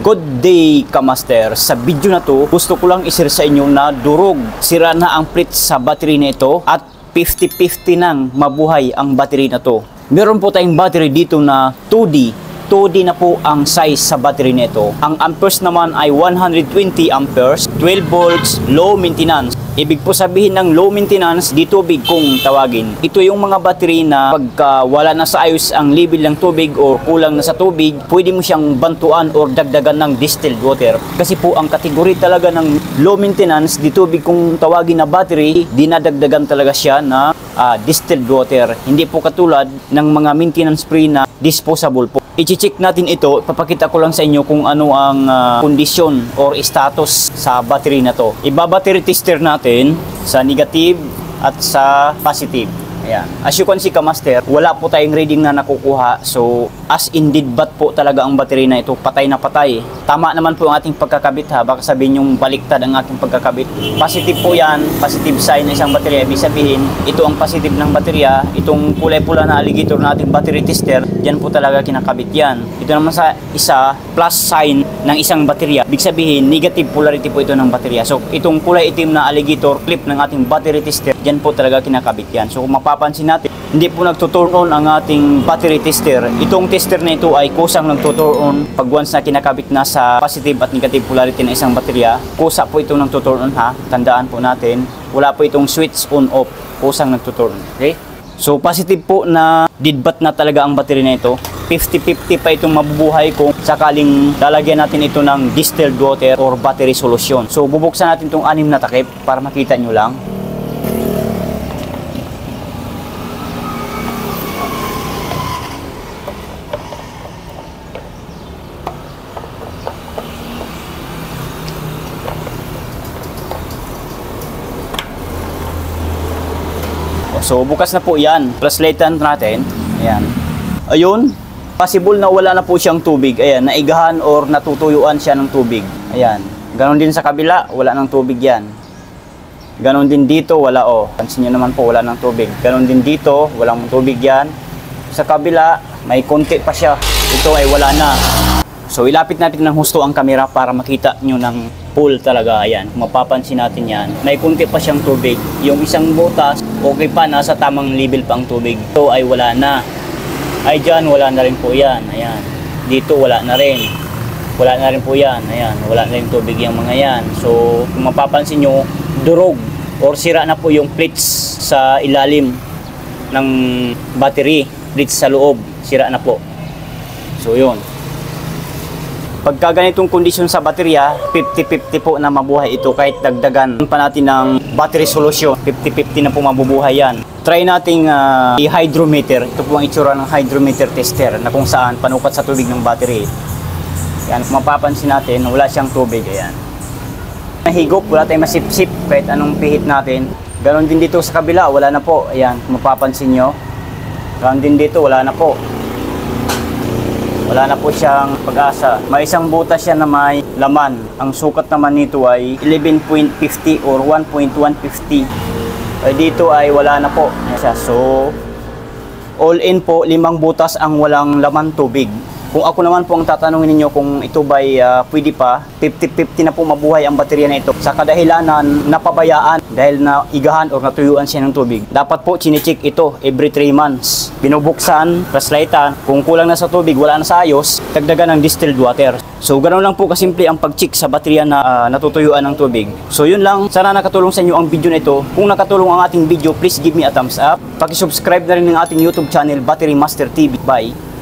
Good day, Kamaster. Sa video na to, gusto ko lang ishare sa inyo na durog. Sira na ang plate sa battery na ito at 50-50 nang mabuhay ang battery na to. Meron po tayong battery dito na 2D. 2D na po ang size sa battery nito. Ang amperes naman ay 120 amperes, 12 volts, low maintenance. Ibig po sabihin ng low maintenance, di tubig kung tawagin. Ito yung mga battery na pagka wala na sa ayos ang level ng tubig o kulang na sa tubig, pwede mo siyang bantuan o dagdagan ng distilled water. Kasi po ang kategory talaga ng low maintenance, di tubig kung tawagin na battery, dinadagdagan talaga siya na distilled water. Hindi po katulad ng mga maintenance free na disposable po. I-check natin ito, papakita ko lang sa inyo kung ano ang kondisyon or status sa battery na to. Iba-battery tester natin sa negative at sa positive. Ayan. As you can see, Kamaster, wala po tayong reading na nakukuha. So, as indeed bat po talaga ang battery na ito, patay na patay. Tama naman po ang ating pagkakabit ha. Baka sabihin yung baliktad ang ating pagkakabit. Positive po yan, positive sign ng isang baterya. Ibig sabihin, ito ang positive ng baterya. Itong kulay pula na alligator na ating battery tester, yan po talaga kinakabit yan. Ito naman sa isa, plus sign ng isang baterya. Ibig sabihin, negative polarity po ito ng baterya. So, itong kulay itim na alligator clip ng ating battery tester, yan po talaga kinakabit yan. So, kung mapapansin natin, hindi po nagtuturn on ang ating battery tester. Itong tester na ito ay kusang nagtuturn on pag once na kinakabit na sa positive at negative polarity ng isang baterya. Kusa po itong nagtuturn on ha. Tandaan po natin, wala po itong switch on off. Kusang nagtuturn. Okay? So positive po na deadbat na talaga ang battery na ito. 50-50 pa itong mabubuhay kung sakaling lalagyan natin ito ng distilled water or battery solution. So bubuksan natin itong 6 na takip para makita nyo lang. So bukas na po yan. Flashlightan natin. Ayan. Ayun. Possible na wala na po siyang tubig. Ayan. Naigahan or natutuyuan siya ng tubig. Ayan. Ganon din sa kabila. Wala ng tubig yan. Ganon din dito. Wala o. Pansin nyo naman po wala ng tubig. Ganon din dito. Walang tubig yan. Sa kabila. May konti pa siya. Ito ay wala na. So ilapit natin ng husto ang camera para makita nyo ng full talaga. Ayan, kung mapapansin natin yan, may kunti pa siyang tubig. Yung isang butas, okay pa, nasa tamang level pa ang tubig. Ito ay wala na. Ay dyan, wala na rin po yan. Ayan, dito wala na rin. Wala na rin po yan. Ayan, wala na rin tubig yung mga yan. So kung mapapansin nyo, durog or sira na po yung plates sa ilalim ng battery. Plates sa loob, sira na po. So yun. Pagka ganitong kondisyon sa baterya, 50-50 po na mabuhay ito kahit dagdagan pa natin ng battery solution. 50-50 na po mabubuhay yan. Try nating i-hydrometer. Ito po ang itsura ng hydrometer tester na kung saan panukat sa tubig ng battery. Yan, kung mapapansin natin, wala siyang tubig. Ayan. Mahigop, wala tayong masip-sip kahit anong pihit natin. Ganon din dito sa kabila, wala na po. Ayan, kung mapapansin nyo. Ganon din dito, wala na po. Wala na po siyang pag-asa. May isang butas siya na may laman. Ang sukat naman nito ay 11.50 or 1.150. Dito ay wala na po. So, all in po, 5 butas ang walang laman tubig. Kung ako naman po ang tatanungin ninyo kung ito ba'y pwede pa, 50-50 na po mabuhay ang baterya na ito. Sa kadahilanan, napabayaan dahil na igahan o natuyuan siya ng tubig. Dapat po chinecheck ito every 3 months. Binubuksan, flashlightan, kung kulang na sa tubig, wala na sa ayos, dagdagan ng distilled water. So ganoon lang po kasimple ang pag-check sa baterya na natutuyuan ng tubig. So yun lang, sana nakatulong sa inyo ang video na ito. Kung nakatulong ang ating video, please give me a thumbs up. Paki-subscribe na rin ng ating YouTube channel, Battery Master TV. Bye!